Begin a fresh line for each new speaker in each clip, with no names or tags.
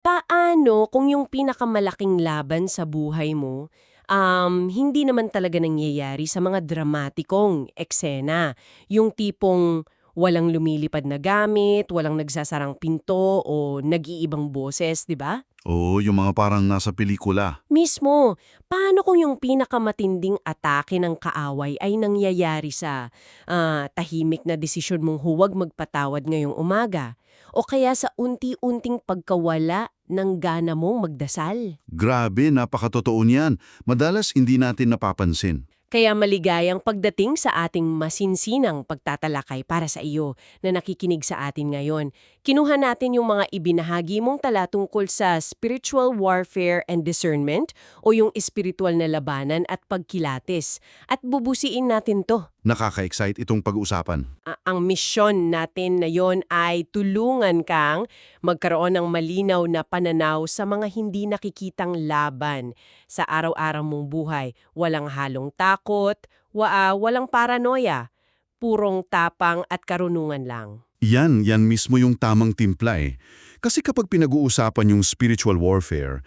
Paano kung yung pinakamalaking laban sa buhay mo, hindi naman talaga nangyayari sa mga dramatikong eksena? Yung tipong walang lumilipad na gamit, walang nagsasarang pinto o nag-iibang boses, di ba?
Oo, yung mga parang nasa pelikula.
Mismo, paano kung yung pinakamatinding atake ng kaaway ay nangyayari sa tahimik na desisyon mong huwag magpatawad ngayong umaga? O kaya sa unti-unting pagkawala ng gana mong magdasal?
Grabe, napakatotoo niyan. Madalas hindi natin napapansin.
Kaya maligayang pagdating sa ating masinsinang pagtatalakay para sa iyo na nakikinig sa atin ngayon. Kinuha natin yung mga ibinahagi mong tala tungkol sa spiritual warfare and discernment o yung espiritual na labanan at pagkilatis. At bubusiin natin to.
Nakaka-excite itong pag-uusapan.
Ang misyon natin na yon ay tulungan kang magkaroon ng malinaw na pananaw sa mga hindi nakikitang laban sa araw-araw mong buhay. Walang halong takot, walang paranoia, purong tapang at karunungan lang.
Yan mismo yung tamang timpla eh. Kasi kapag pinag-uusapan yung spiritual warfare,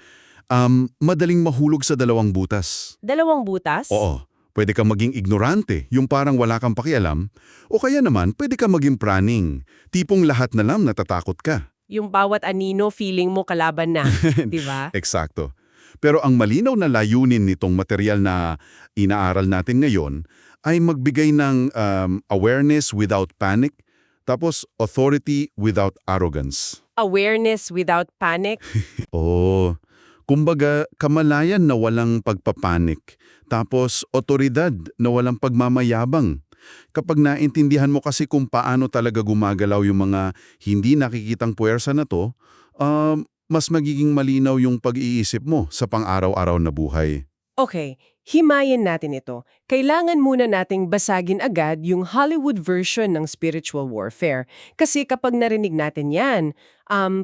madaling mahulog sa dalawang butas.
Dalawang butas?
Oo, pwede kang maging ignorante, yung parang wala kang pakialam, o kaya naman pwede kang maging praning, tipong lahat na lang natatakot ka.
Yung bawat anino feeling mo kalaban na, di ba?
Eksakto. Pero ang malinaw na layunin nitong material na inaaral natin ngayon ay magbigay ng awareness without panic, tapos authority without arrogance.
Awareness without panic.
Oo. Kumbaga, kamalayan na walang pagpapanik, tapos otoridad na walang pagmamayabang. Kapag naintindihan mo kasi kung paano talaga gumagalaw yung mga hindi nakikitang puwersa na to, mas magiging malinaw yung pag-iisip mo sa pang-araw-araw na buhay.
Okay, himayin natin ito. Kailangan muna nating basagin agad yung Hollywood version ng spiritual warfare. Kasi kapag narinig natin yan,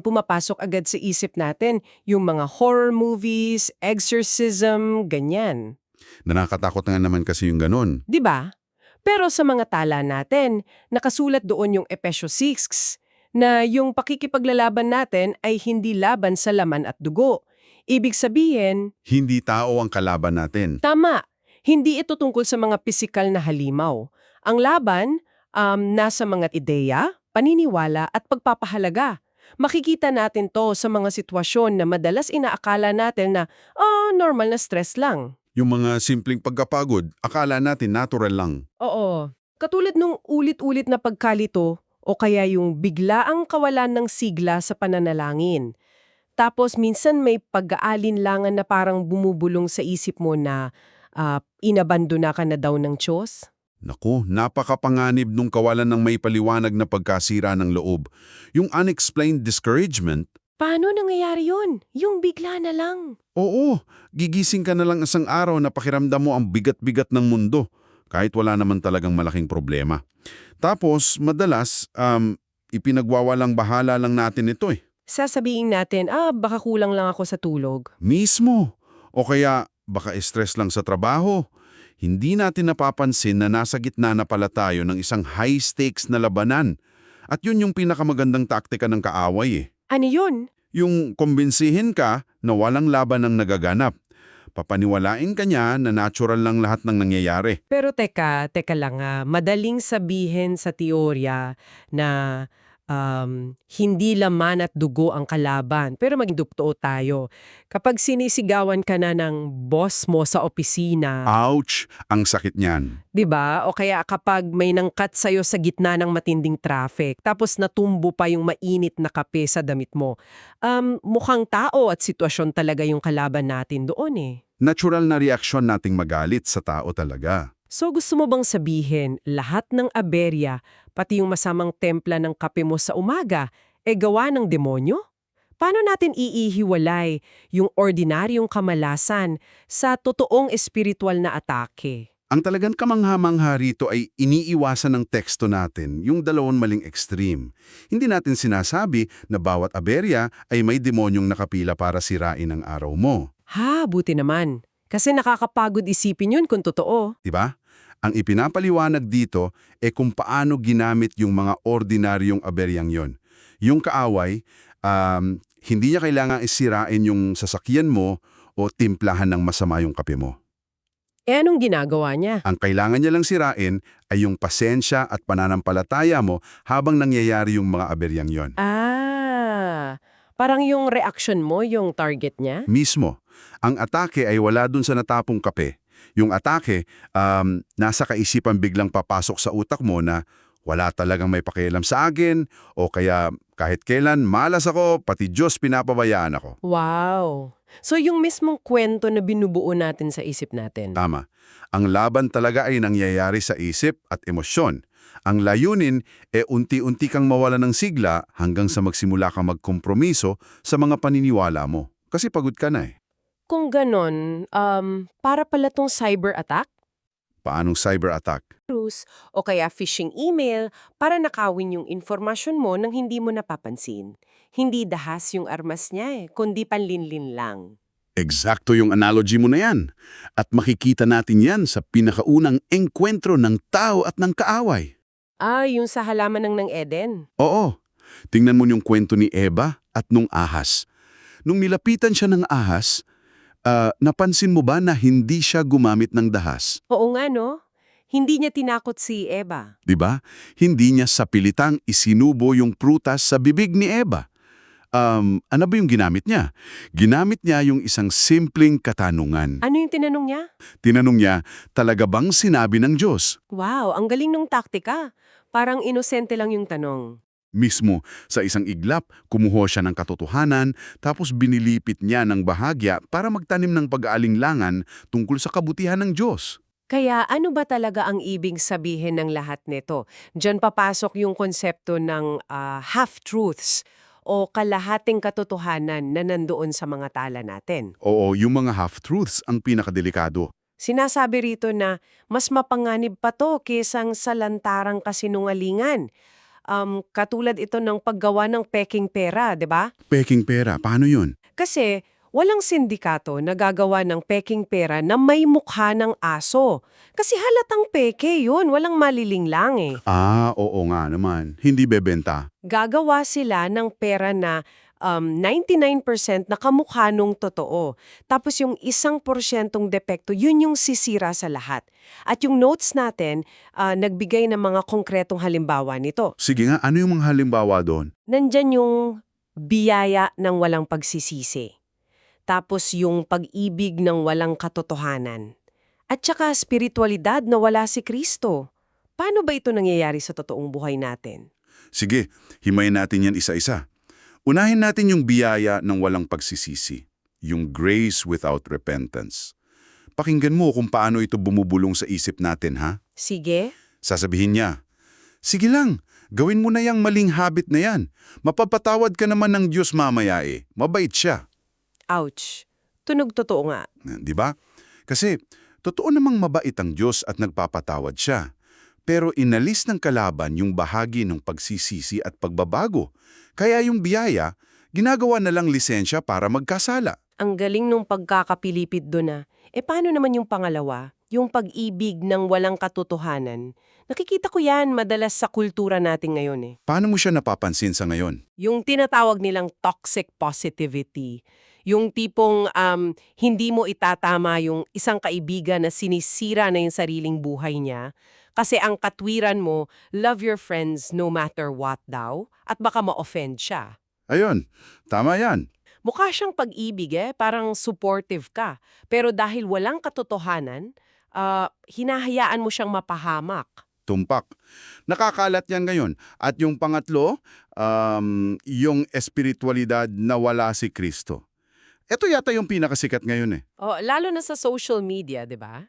pumapasok agad sa isip natin yung mga horror movies, exorcism, ganyan.
Nakakatakot nga naman kasi yung ganun.
'Di ba? Pero sa mga tala natin, nakasulat doon yung Efesios 6 na yung pakikipaglalaban natin ay hindi laban sa laman at dugo. Ibig sabihin,
Hindi tao ang kalaban natin.
tama. Hindi ito tungkol sa mga pisikal na halimaw. Ang laban, nasa mga ideya, paniniwala at pagpapahalaga. Makikita natin to sa mga sitwasyon na madalas inaakala natin na, normal na stress lang.
Yung mga simpleng pagkapagod, akala natin natural lang.
Oo. Katulad nung ulit-ulit na pagkalito o kaya yung biglaang kawalan ng sigla sa pananalangin. Tapos minsan may pag-aalinlangan na parang bumubulong sa isip mo na inabandona ka na daw ng Diyos.
Naku, napakapanganib nung kawalan ng may paliwanag na pagkasira ng loob. Yung unexplained discouragement,
Paano nangyayari yun? Yung bigla na lang.
oo, gigising ka na lang isang araw na pakiramdam mo ang bigat-bigat ng mundo, kahit wala naman talagang malaking problema. Tapos, madalas, ipinagwawalang bahala lang natin ito eh.
Sasabihin natin, baka kulang lang ako sa tulog.
Mismo. O kaya, baka stress lang sa trabaho. Hindi natin napapansin na nasa gitna na pala tayo ng isang high-stakes na labanan. At yun yung pinakamagandang taktika ng kaaway eh.
Ano yun?
Yung kumbinsihin ka na walang laban ang nagaganap. Papaniwalain ka niya na natural lang lahat ng nangyayari.
Pero teka lang madaling sabihin sa teorya na hindi laman at dugo ang kalaban. Pero maging totoo tayo. Kapag sinisigawan ka na ng boss mo sa opisina,
Ouch! Ang sakit niyan.
'di ba? O kaya kapag may nangkat sa'yo sa gitna ng matinding traffic, tapos natumbo pa yung mainit na kape sa damit mo, mukhang tao at sitwasyon talaga yung kalaban natin doon eh.
Natural na reaksyon nating magalit sa tao talaga.
So gusto mo bang sabihin, lahat ng aberya, pati yung masamang templa ng kape mo sa umaga, gawa ng demonyo? Paano natin iihiwalay yung ordinaryong kamalasan sa totoong espiritual na atake?
Ang talagang kamangha-mangha rito ay iniiwasan ng teksto natin yung dalawang maling extreme. Hindi natin sinasabi na bawat aberya ay may demonyong nakapila para sirain ang araw mo.
Buti naman. Kasi nakakapagod isipin yun kung totoo.
Diba? Ang ipinapaliwanag dito kung paano ginamit yung mga ordinaryong aberyang yon. Yung kaaway, Hindi niya kailangan isirain yung sasakyan mo o timplahan ng masama yung kape mo.
Anong ginagawa niya?
Ang kailangan niya lang sirain ay yung pasensya at pananampalataya mo habang nangyayari yung mga aberyang yon.
Parang yung reaction mo, yung target niya?
Mismo, ang atake ay wala dun sa natapong kape. Yung atake, nasa kaisipan biglang papasok sa utak mo na wala talagang may pakialam sa akin o kaya kahit kailan malas ako, pati Diyos pinapabayaan ako.
Wow! So yung mismong kwento na binubuo natin sa isip natin.
Tama. Ang laban talaga ay nangyayari sa isip at emosyon. Ang layunin unti-unti kang mawala ng sigla hanggang sa magsimula kang magkompromiso sa mga paniniwala mo. Kasi pagod ka na eh.
Kung ganon, para pala tong cyber attack?
Paanong cyber attack?
Cruise o kaya phishing email para nakawin yung informasyon mo nang hindi mo napapansin. Hindi dahas yung armas niya kundi panlinlin lang.
Eksakto yung analogy mo na yan. At makikita natin yan sa pinakaunang engkwentro ng tao at ng kaaway.
Yung sa halaman ng Eden.
Oo. Tingnan mo yung kwento ni Eva at nung ahas. Nung nilapitan siya ng ahas, napansin mo ba na hindi siya gumamit ng dahas?
Oo nga no? Hindi niya tinakot si Eva.
'Di ba? Hindi niya sa pilitang isinubo yung prutas sa bibig ni Eva. Ano ba yung ginamit niya? Ginamit niya yung isang simpleng katanungan.
Ano yung tinanong niya?
Tinanong niya, talaga bang sinabi ng Diyos?
Wow, ang galing ng taktika. Parang inosente lang yung tanong.
Mismo, sa isang iglap, kumuha siya ng katotohanan, tapos binilipit niya ng bahagya para magtanim ng pag-aalinlangan tungkol sa kabutihan ng Diyos.
Kaya ano ba talaga ang ibig sabihin ng lahat nito? Diyan papasok yung konsepto ng half-truths o kalahating katotohanan na nandoon sa mga tala natin.
Oo, yung mga half-truths ang pinakadelikado.
Sinasabi rito na mas mapanganib pa to kesang sa lantarang kasinungalingan. Katulad ito ng paggawa ng peking pera, di ba?
Peking pera, paano yun?
Kasi walang sindikato na gagawa ng peking pera na may mukha ng aso. Kasi halatang peke yun, walang malilinglang
Oo nga naman. Hindi bebenta.
Gagawa sila ng pera na 99% na kamukha nung totoo. Tapos yung 1% depekto, yun yung sisira sa lahat. At yung notes natin, nagbigay ng mga konkretong halimbawa nito.
Sige nga, ano yung mga halimbawa doon?
Nandyan yung biyaya ng walang pagsisisi. Tapos yung pag-ibig ng walang katotohanan. At saka spiritualidad na wala si Kristo. Paano ba ito nangyayari sa totoong buhay natin?
Sige, himayin natin yan isa-isa. Unahin natin yung biyaya ng walang pagsisisi, yung grace without repentance. Pakinggan mo kung paano ito bumubulong sa isip natin, ha?
Sige.
Sasabihin niya, sige lang, gawin mo na yung maling habit na yan. Mapapatawad ka naman ng Diyos mamaya Mabait siya.
Ouch. Tunog totoo nga.
Di ba? Kasi, totoo namang mabait ang Diyos at nagpapatawad siya. Pero inalis ng kalaban yung bahagi ng pagsisisi at pagbabago. Kaya yung biyaya, ginagawa na lang lisensya para magkasala.
Ang galing nung pagkakapilipid doon na. Paano naman yung pangalawa? Yung pag-ibig ng walang katotohanan. Nakikita ko yan madalas sa kultura natin ngayon
Paano mo siya napapansin sa ngayon?
Yung tinatawag nilang toxic positivity. Yung tipong hindi mo itatama yung isang kaibigan na sinisira na yung sariling buhay niya. Kasi ang katwiran mo, love your friends no matter what daw, at baka ma-offend siya.
Ayun, tama yan.
Mukha siyang pag-ibig parang supportive ka. Pero dahil walang katotohanan, hinahayaan mo siyang mapahamak.
Tumpak. Nakakalat yan ngayon. At yung pangatlo, yung espiritualidad na wala si Kristo. Ito yata yung pinakasikat ngayon
Lalo na sa social media, di ba?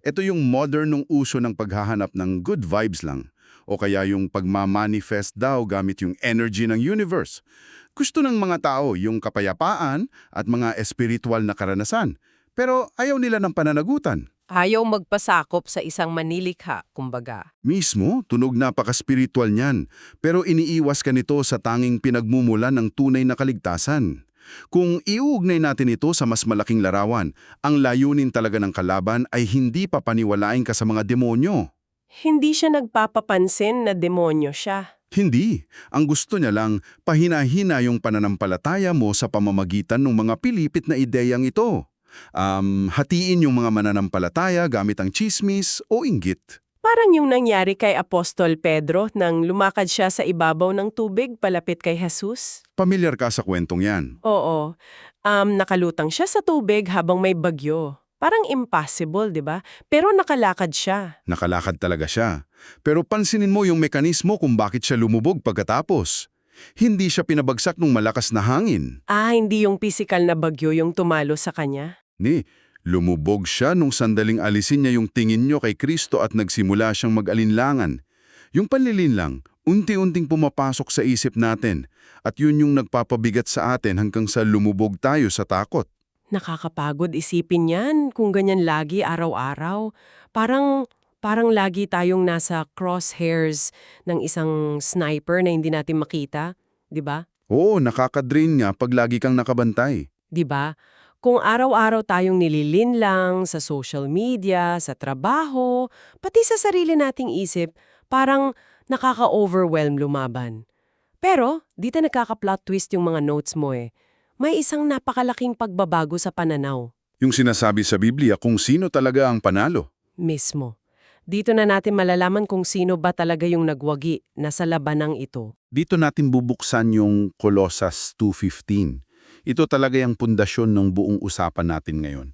Ito yung modernong uso ng paghahanap ng good vibes lang. O kaya yung pagmamanifest daw gamit yung energy ng universe. Gusto ng mga tao yung kapayapaan at mga espiritual na karanasan. Pero ayaw nila ng pananagutan.
Ayaw magpasakop sa isang manilikha, kumbaga.
Mismo, tunog napaka-spiritual niyan. Pero iniiwas ka nito sa tanging pinagmumulan ng tunay na kaligtasan. Kung iuugnay natin ito sa mas malaking larawan, ang layunin talaga ng kalaban ay hindi papaniwalain ka sa mga demonyo.
Hindi siya nagpapapansin na demonyo siya.
Hindi. Ang gusto niya lang, pahina-hina yung pananampalataya mo sa pamamagitan ng mga pilipit na ideyang ito. Hatiin yung mga mananampalataya gamit ang tsismis o inggit.
Parang yung nangyari kay Apostol Pedro nang lumakad siya sa ibabaw ng tubig palapit kay Jesus.
Pamilyar ka sa kwentong yan.
Oo. Nakalutang siya sa tubig habang may bagyo. Parang impossible, di ba? Pero nakalakad siya.
Nakalakad talaga siya. Pero pansinin mo yung mekanismo kung bakit siya lumubog pagkatapos. Hindi siya pinabagsak ng malakas na hangin.
Hindi yung physical na bagyo yung tumalo sa kanya.
Ni, lumubog siya nung sandaling alisin niya yung tingin niyo kay Kristo at nagsimula siyang mag-alinlangan. Yung panlilinlang, unti-unting pumapasok sa isip natin at yun yung nagpapabigat sa atin hanggang sa lumubog tayo sa takot.
Nakakapagod isipin yan kung ganyan lagi araw-araw. Parang lagi tayong nasa crosshairs ng isang sniper na hindi natin makita, 'di ba?
Oo, nakakadrain nga pag lagi kang nakabantay.
'Di ba? Kung araw-araw tayong nililinlang sa social media, sa trabaho, pati sa sarili nating isip, parang nakaka-overwhelm lumaban. Pero, dito nagkaka-plot twist yung mga notes mo eh. May isang napakalaking pagbabago sa pananaw.
Yung sinasabi sa Biblia kung sino talaga ang panalo.
Mismo. Dito na natin malalaman kung sino ba talaga yung nagwagi na sa labanang ito.
Dito natin bubuksan yung Colossus 2:15. Ito talaga yung pundasyon ng buong usapan natin ngayon.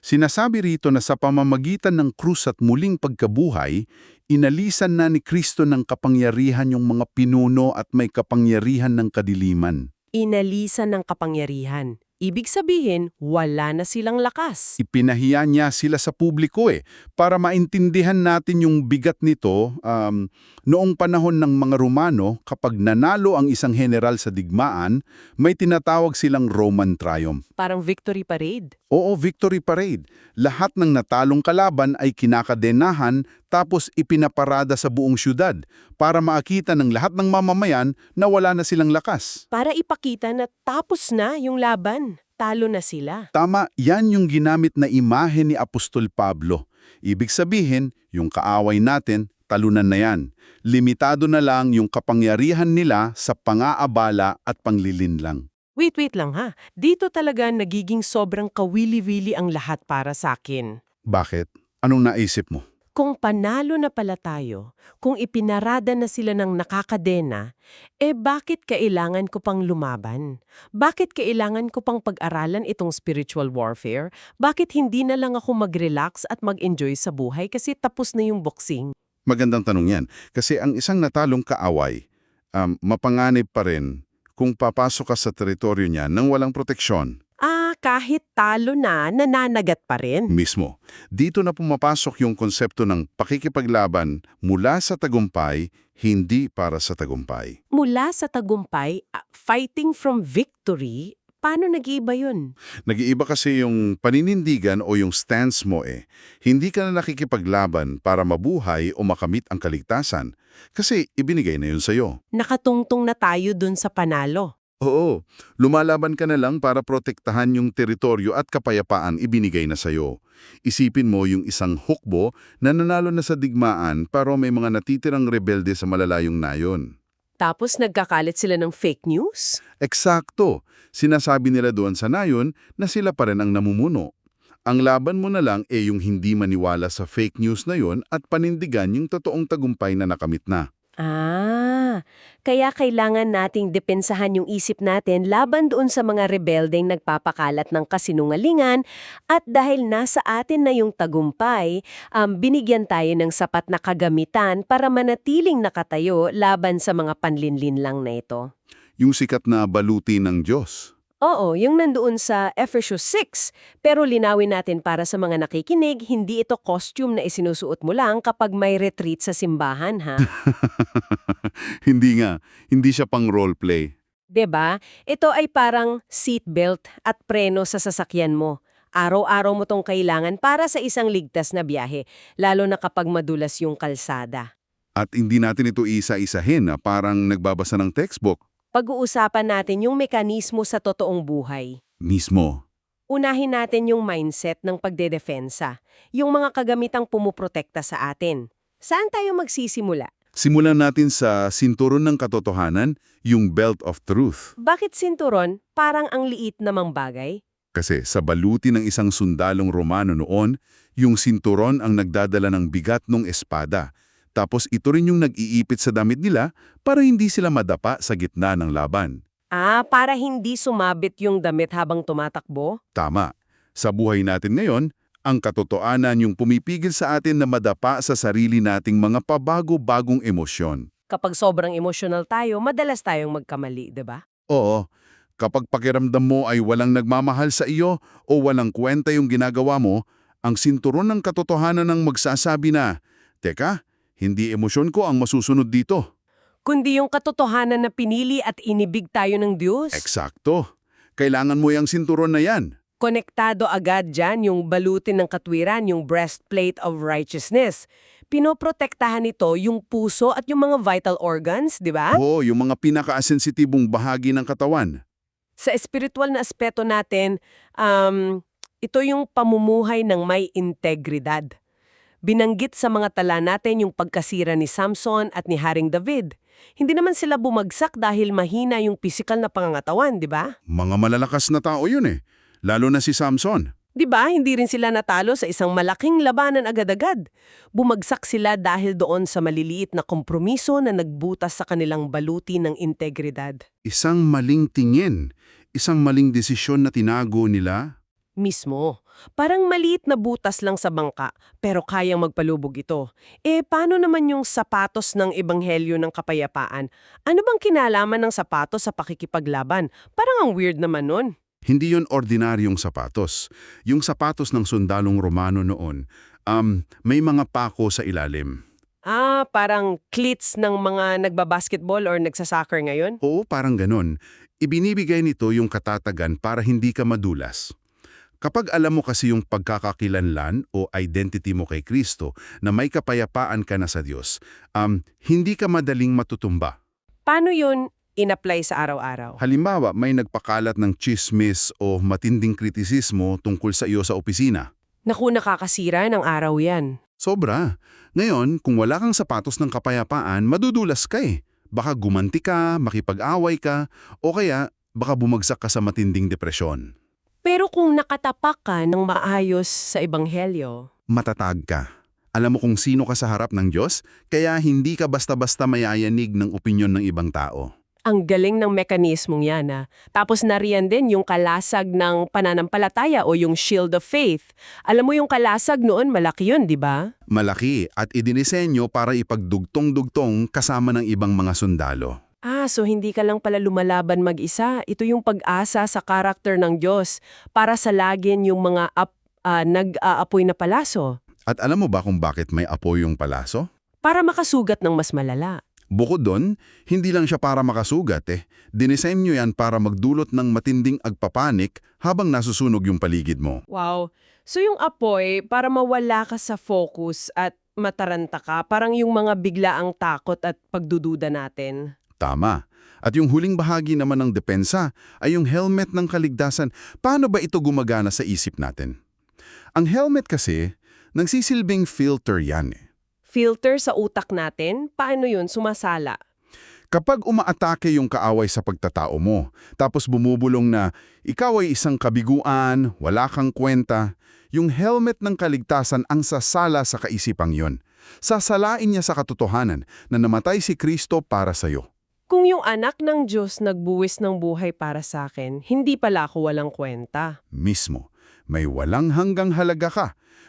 Sinasabi rito na sa pamamagitan ng krus at muling pagkabuhay, inalisan na ni Kristo ng kapangyarihan yung mga pinuno at may kapangyarihan ng kadiliman.
Inalisan ng kapangyarihan. Ibig sabihin, wala na silang lakas.
Ipinahiya niya sila sa publiko para maintindihan natin yung bigat nito. Noong panahon ng mga Romano, kapag nanalo ang isang general sa digmaan, may tinatawag silang Roman triumph.
Parang victory parade.
Oo, victory parade. Lahat ng natalong kalaban ay kinakadenahan tapos ipinaparada sa buong syudad para makita ng lahat ng mamamayan na wala na silang lakas.
Para ipakita na tapos na yung laban. Talo na sila.
Tama, yan yung ginamit na imahe ni Apostol Pablo. Ibig sabihin, yung kaaway natin, talunan na yan. Limitado na lang yung kapangyarihan nila sa pangaabala at panglilinlang.
Wait lang ha. Dito talaga nagiging sobrang kawili-wili ang lahat para sa akin.
Bakit? Anong naisip mo?
Kung panalo na pala tayo, kung ipinarada na sila ng nakakadena, bakit kailangan ko pang lumaban? Bakit kailangan ko pang pag-aralan itong spiritual warfare? Bakit hindi na lang ako mag-relax at mag-enjoy sa buhay kasi tapos na yung boxing?
Magandang tanong yan. Kasi ang isang natalong kaaway, mapanganib pa rin kung papasok ka sa teritoryo niya nang walang proteksyon.
Kahit talo na, nananagat pa rin.
Mismo. Dito na pumapasok yung konsepto ng pakikipaglaban mula sa tagumpay, hindi para sa tagumpay.
Mula sa tagumpay, fighting from victory, paano nag-iiba yun?
Nag-iiba kasi yung paninindigan o yung stance mo Hindi ka na nakikipaglaban para mabuhay o makamit ang kaligtasan. Kasi ibinigay na yun sa'yo.
Nakatungtong na tayo dun sa panalo.
Oo, lumalaban ka na lang para protektahan yung teritoryo at kapayapaan ibinigay na sa'yo. Isipin mo yung isang hukbo na nanalo na sa digmaan pero may mga natitirang rebelde sa malalayong nayon.
Tapos nagkakalat sila ng fake news?
Eksakto, sinasabi nila doon sa nayon na sila pa rin ang namumuno. Ang laban mo na lang yung hindi maniwala sa fake news na yon at panindigan yung totoong tagumpay na nakamit na.
Kaya kailangan nating depensahan yung isip natin laban doon sa mga rebeldeng nagpapakalat ng kasinungalingan at dahil nasa atin na yung tagumpay, binigyan tayo ng sapat na kagamitan para manatiling nakatayo laban sa mga panlinlinlang na ito.
Yung sikat na baluti ng Diyos.
Oo, yung nandoon sa Ephesians 6. Pero linawin natin para sa mga nakikinig, hindi ito costume na isinusuot mo lang kapag may retreat sa simbahan, ha?
Hindi nga, hindi siya pang roleplay.
'Di ba? Ito ay parang seatbelt at preno sa sasakyan mo. Araw-araw mo tong kailangan para sa isang ligtas na biyahe, lalo na kapag madulas yung kalsada.
At hindi natin ito isa-isahin na parang nagbabasa ng textbook.
Pag-uusapan natin yung mekanismo sa totoong buhay.
Mismo.
Unahin natin yung mindset ng pagdedefensa, yung mga kagamitang pumuprotekta sa atin. Saan tayo magsisimula?
Simulan natin sa sinturon ng katotohanan, yung belt of truth.
Bakit sinturon? Parang ang liit namang bagay.
Kasi sa baluti ng isang sundalong Romano noon, yung sinturon ang nagdadala ng bigat ng espada. Tapos ito rin yung nag-iipit sa damit nila para hindi sila madapa sa gitna ng laban.
Para hindi sumabit yung damit habang tumatakbo?
Tama. Sa buhay natin ngayon, ang katotohanan yung pumipigil sa atin na madapa sa sarili nating mga pabago-bagong emosyon.
Kapag sobrang emosyonal tayo, madalas tayong magkamali, 'di ba?
Oo, kapag pakiramdam mo ay walang nagmamahal sa iyo o walang kwenta yung ginagawa mo, ang sinturon ng katotohanan ang magsasabi na, "Teka, hindi emosyon ko ang masusunod dito."
Kundi yung katotohanan na pinili at inibig tayo ng Diyos.
Eksakto. Kailangan mo yung sinturon na yan.
Konektado agad dyan yung balutin ng katwiran, yung breastplate of righteousness. Pinoprotektahan nito yung puso at yung mga vital organs, di ba?
Oo, yung mga pinaka-sensitibong bahagi ng katawan.
Sa espiritual na aspeto natin, ito yung pamumuhay ng may integridad. Binanggit sa mga tala natin yung pagkasira ni Samson at ni Haring David. Hindi naman sila bumagsak dahil mahina yung pisikal na pangangatawan, di ba?
Mga malalakas na tao yun eh. Lalo na si Samson.
Di ba, hindi rin sila natalo sa isang malaking labanan agad-agad. Bumagsak sila dahil doon sa maliliit na kompromiso na nagbutas sa kanilang baluti ng integridad.
Isang maling tingin, isang maling desisyon na tinago nila.
Mismo. Parang maliit na butas lang sa bangka, pero kayang magpalubog ito. Paano naman yung sapatos ng Ebanghelyo ng Kapayapaan? Ano bang kinalaman ng sapatos sa pakikipaglaban? Parang ang weird naman nun.
Hindi yon ordinaryong sapatos. Yung sapatos ng sundalong Romano noon, may mga pako sa ilalim.
Parang cleats ng mga nagbabasketball or nagsasoccer ngayon?
Oo, parang ganon. Ibinibigay nito yung katatagan para hindi ka madulas. Kapag alam mo kasi yung pagkakakilanlan o identity mo kay Kristo na may kapayapaan ka na sa Diyos, hindi ka madaling matutumba.
Paano yun in-apply sa araw-araw?
Halimbawa, may nagpakalat ng chismis o matinding kritisismo tungkol sa iyo sa opisina.
Naku, nakakasira ng araw yan.
Sobra. Ngayon, kung wala kang sapatos ng kapayapaan, madudulas ka eh. Baka gumanti ka, makipag-away ka, o kaya baka bumagsak ka sa matinding depresyon.
Pero kung nakatapak ka ng maayos sa Ebanghelyo,
Matatag ka. Alam mo kung sino ka sa harap ng Diyos, kaya hindi ka basta-basta mayayanig ng opinyon ng ibang tao.
ang galing ng mekanismong yan. Tapos nariyan din yung kalasag ng pananampalataya o yung shield of faith. Alam mo yung kalasag noon, malaki yun, di ba?
Malaki at idinisenyo para ipagdugtong-dugtong kasama ng ibang mga sundalo.
So hindi ka lang pala lumalaban mag-isa. Ito yung pag-asa sa karakter ng Diyos para salagin yung mga nag-aapoy na palaso.
At alam mo ba kung bakit may apoy yung palaso?
Para makasugat ng mas malala.
Bukod doon, hindi lang siya para makasugat Dinisenyo yan para magdulot ng matinding agpapanik habang nasusunog yung paligid mo.
Wow. So yung apoy, para mawala ka sa focus at mataranta ka, parang yung mga biglaang takot at pagdududa natin.
Tama. At yung huling bahagi naman ng depensa ay yung helmet ng kaligtasan. Paano ba ito gumagana sa isip natin? Ang helmet kasi, nagsisilbing filter yan
Filter sa utak natin? Paano yun? Sumasala?
Kapag umaatake yung kaaway sa pagtatao mo, tapos bumubulong na ikaw ay isang kabiguan, wala kang kwenta, yung helmet ng kaligtasan ang sasala sa kaisipang yon. Sasalain niya sa katotohanan na namatay si Kristo para sa'yo.
Kung yung anak ng Diyos nagbuwis ng buhay para sa akin, hindi pala ako walang kwenta.
Mismo, may walang hanggang halaga ka.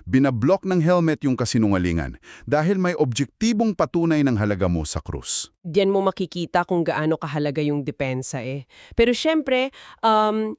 Binablock ng helmet yung kasinungalingan dahil may objektibong patunay ng halaga mo sa krus.
Diyan mo makikita kung gaano kahalaga yung depensa Pero syempre,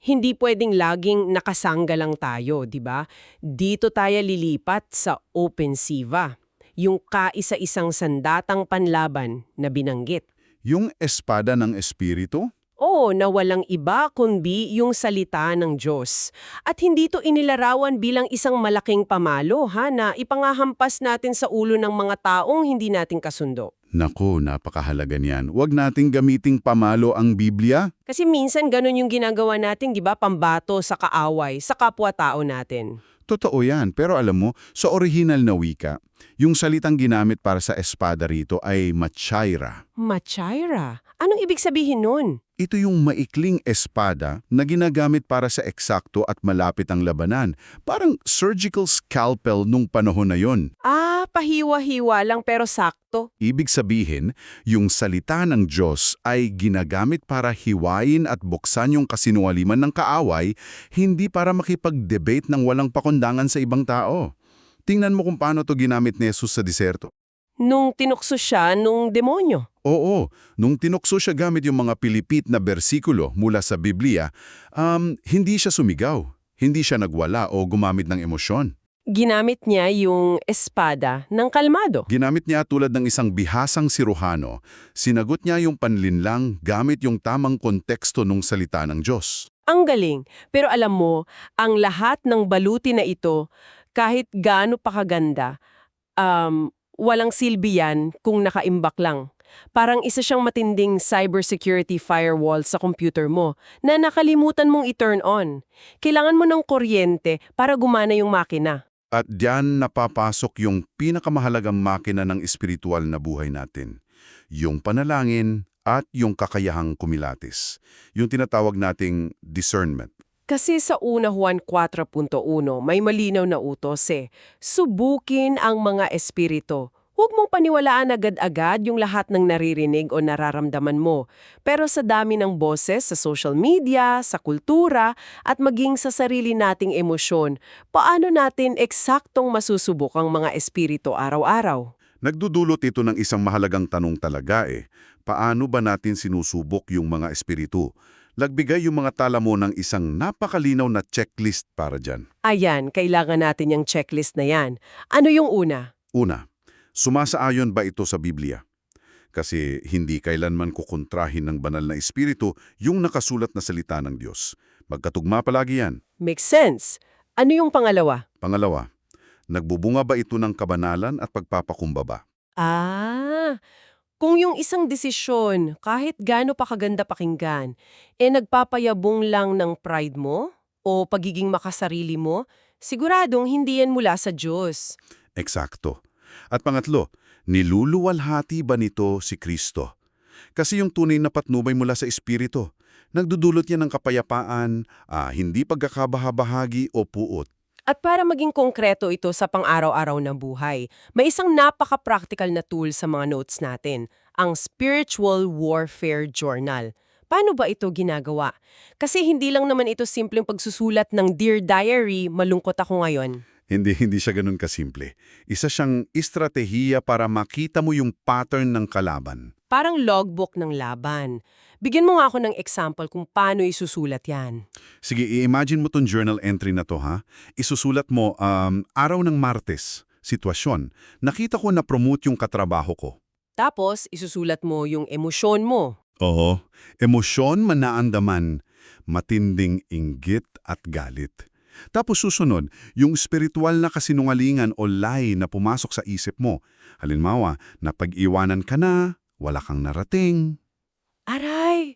hindi pwedeng laging nakasangga lang tayo, di ba? Dito tayo lilipat sa opensiva, yung kaisa-isang sandatang panlaban na binanggit.
Yung espada ng espiritu?
Oo, na walang iba kundi yung salita ng Diyos. At hindi to inilarawan bilang isang malaking pamalo na ipangahampas natin sa ulo ng mga taong hindi natin kasundo.
Naku, napakahalaga niyan. Huwag nating gamiting pamalo ang Biblia.
Kasi minsan ganun yung ginagawa natin, di ba? Pambato sa kaaway, sa kapwa-tao natin.
Totoo yan, pero alam mo, sa orihinal na wika, yung salitang ginamit para sa espada rito ay machaira.
Machaira? Anong ibig sabihin nun?
Ito yung maikling espada na ginagamit para sa eksakto at malapit ang labanan. Parang surgical scalpel nung panahon na yon.
Pahiwa-hiwa lang pero sakto.
Ibig sabihin, yung salita ng Diyos ay ginagamit para hiwain at buksan yung kasinungalingan ng kaaway, hindi para makipag-debate ng walang pakundangan sa ibang tao. Tingnan mo kung paano to ginamit ni Jesus sa diserto.
Nung tinukso siya nung demonyo.
Oo, nung tinukso siya gamit yung mga pilipit na bersikulo mula sa Biblia, hindi siya sumigaw, hindi siya nagwala o gumamit ng emosyon.
Ginamit niya yung espada ng kalmado.
Ginamit niya tulad ng isang bihasang siruhano, sinagot niya yung panlinlang gamit yung tamang konteksto ng salita ng Diyos.
Ang galing. Pero alam mo, ang lahat ng baluti na ito, kahit gaano pa kaganda, walang silbi yan kung nakaimbak lang. Parang isa siyang matinding cybersecurity firewall sa computer mo na nakalimutan mong i-turn on. Kailangan mo ng kuryente para gumana yung makina.
At diyan napapasok yung pinakamahalagang makina ng espiritual na buhay natin. Yung panalangin at yung kakayahang kumilatis. Yung tinatawag nating discernment.
Kasi sa una Juan 4.1, may malinaw na utos subukin ang mga espiritu. Huwag mong paniwalaan agad-agad yung lahat ng naririnig o nararamdaman mo. Pero sa dami ng boses sa social media, sa kultura, at maging sa sarili nating emosyon, paano natin eksaktong masusubok ang mga espiritu araw-araw?
Nagdudulot ito ng isang mahalagang tanong talaga Paano ba natin sinusubok yung mga espiritu? Lagbigay yung mga tala mo ng isang napakalinaw na checklist para dyan.
Ayan, kailangan natin yung checklist na yan. Ano yung una?
Una, sumasaayon ba ito sa Biblia? Kasi hindi kailanman kukontrahin ng banal na espiritu yung nakasulat na salita ng Diyos. Magkatugma palagi yan.
Makes sense. Ano yung pangalawa?
Pangalawa, nagbubunga ba ito ng kabanalan at pagpapakumbaba?
Kung yung isang desisyon, kahit gaano pa kaganda pakinggan, nagpapayabong lang ng pride mo o pagiging makasarili mo, siguradong hindi yan mula sa Diyos.
Eksakto. At pangatlo, niluluwalhati ba nito si Kristo? Kasi yung tunay na patnubay mula sa Espiritu, nagdudulot niya ng kapayapaan, hindi pagkakabahabahagi o puot.
At para maging konkreto ito sa pang-araw-araw na buhay, may isang napaka-practical na tool sa mga notes natin, ang Spiritual Warfare Journal. Paano ba ito ginagawa? Kasi hindi lang naman ito simpleng pagsusulat ng Dear Diary, malungkot ako ngayon.
Hindi siya ganun kasimple. Isa siyang estratehiya para makita mo yung pattern ng kalaban.
Parang logbook ng laban. Bigyan mo nga ako ng example kung paano isusulat yan.
Sige, i-imagine mo tong journal entry na to ha. Isusulat mo, araw ng Martes, sitwasyon. Nakita ko na promote yung katrabaho ko.
Tapos, isusulat mo yung emosyon mo.
Oo, emosyon man naandaman, matinding inggit at galit. Tapos susunod, yung spiritual na kasinungalingan o lie na pumasok sa isip mo. Halimbawa, napag-iwanan ka na, wala kang narating.
Aray!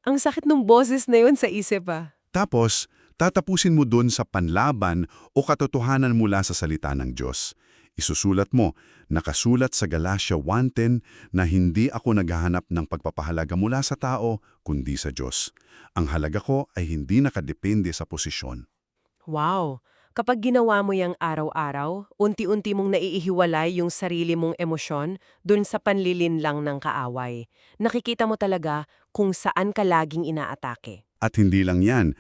Ang sakit ng boses na yun sa isip
Tapos, tatapusin mo dun sa panlaban o katotohanan mula sa salita ng Diyos. Isusulat mo, nakasulat sa Galatia 1:10 na hindi ako naghahanap ng pagpapahalaga mula sa tao, kundi sa Diyos. Ang halaga ko ay hindi nakadepende sa posisyon.
Wow! Kapag ginawa mo yung araw-araw, unti-unti mong naiihiwalay yung sarili mong emosyon dun sa panlilinlang ng kaaway. Nakikita mo talaga kung saan ka laging inaatake.
At hindi lang yan,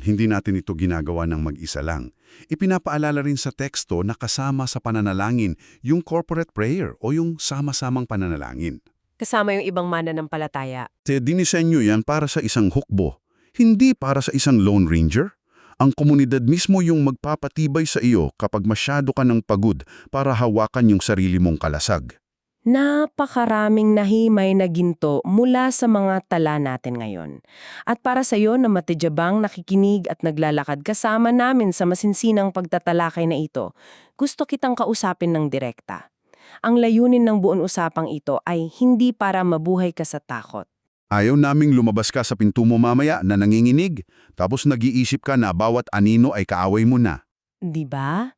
hindi natin ito ginagawa ng mag-isa lang. Ipinapaalala rin sa teksto na kasama sa pananalangin yung corporate prayer o yung sama-samang pananalangin.
Kasama yung ibang mananampalataya.
Dinisenyo yan para sa isang hukbo, hindi para sa isang lone ranger. Ang komunidad mismo yung magpapatibay sa iyo kapag masyado ka ng pagod para hawakan yung sarili mong kalasag.
Napakaraming nahimay na ginto mula sa mga tala natin ngayon. At para sa iyo na matidyabang nakikinig at naglalakad kasama namin sa masinsinang pagtatalakay na ito, gusto kitang kausapin ng direkta. Ang layunin ng buong usapang ito ay hindi para mabuhay ka sa takot.
Ayaw naming lumabas ka sa pinto mo mamaya na nanginginig, tapos nag-iisip ka na bawat anino ay kaaway mo na.
'Di ba?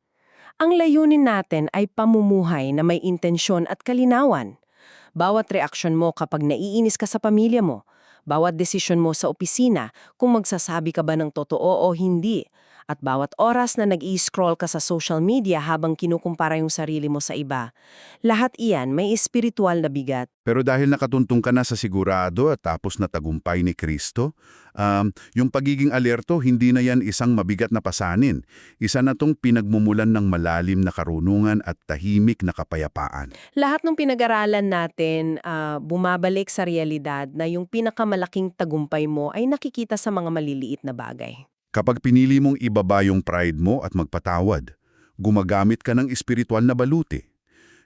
Ang layunin natin ay pamumuhay na may intensyon at kalinawan. Bawat reaksyon mo kapag naiinis ka sa pamilya mo, bawat desisyon mo sa opisina, kung magsasabi ka ba ng totoo o hindi, at bawat oras na nag-i-scroll ka sa social media habang kinukumpara yung sarili mo sa iba. Lahat iyan may espiritual na bigat.
Pero dahil nakatuntong ka na sa sigurado at tapos na tagumpay ni Kristo, yung pagiging alerto, hindi na yan isang mabigat na pasanin. Isa na tong pinagmumulan ng malalim na karunungan at tahimik na kapayapaan.
Lahat ng pinag-aralan natin bumabalik sa realidad na yung pinakamalaking tagumpay mo ay nakikita sa mga maliliit na bagay.
Kapag pinili mong ibaba yung pride mo at magpatawad, gumagamit ka ng espiritual na baluti.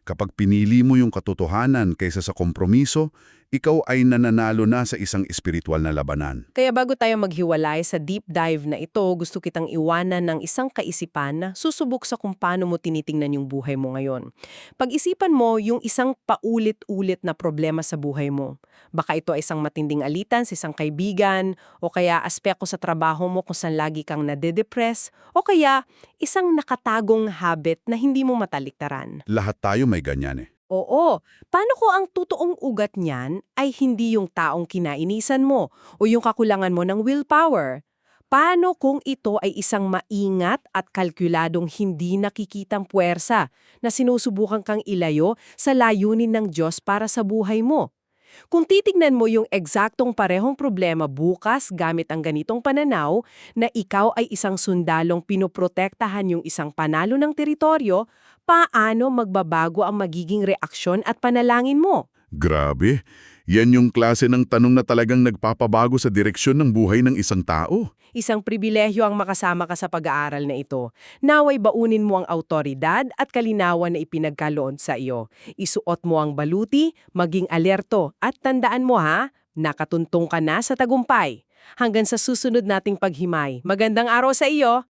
Kapag pinili mo yung katotohanan kaysa sa kompromiso, ikaw ay nananalo na sa isang espiritual na labanan.
Kaya bago tayo maghiwalay sa deep dive na ito, gusto kitang iwanan ng isang kaisipan na susubok sa kung paano mo tinitingnan yung buhay mo ngayon. Pag-isipan mo yung isang paulit-ulit na problema sa buhay mo. Baka ito ay isang matinding alitan sa isang kaibigan, o kaya aspekto sa trabaho mo kung saan lagi kang nade-depress, o kaya isang nakatagong habit na hindi mo mataliktaran.
Lahat tayo may ganyan eh.
Oo. Paano ko ang totoong ugat niyan ay hindi yung taong kinainisan mo o yung kakulangan mo ng willpower? Paano kung ito ay isang maingat at kalkuladong hindi nakikitang puwersa na sinusubukan kang ilayo sa layunin ng Diyos para sa buhay mo? Kung titignan mo yung eksaktong parehong problema bukas gamit ang ganitong pananaw na ikaw ay isang sundalong pinoprotektahan yung isang panalo ng teritoryo, paano magbabago ang magiging reaksyon at panalangin mo?
Grabe, yan yung klase ng tanong na talagang nagpapabago sa direksyon ng buhay ng isang tao.
Isang pribilehyo ang makasama ka sa pag-aaral na ito. Naway baunin mo ang awtoridad at kalinawan na ipinagkaloon sa iyo. Isuot mo ang baluti, maging alerto, at tandaan mo nakatuntong ka na sa tagumpay. Hanggang sa susunod nating paghimay. Magandang araw sa iyo!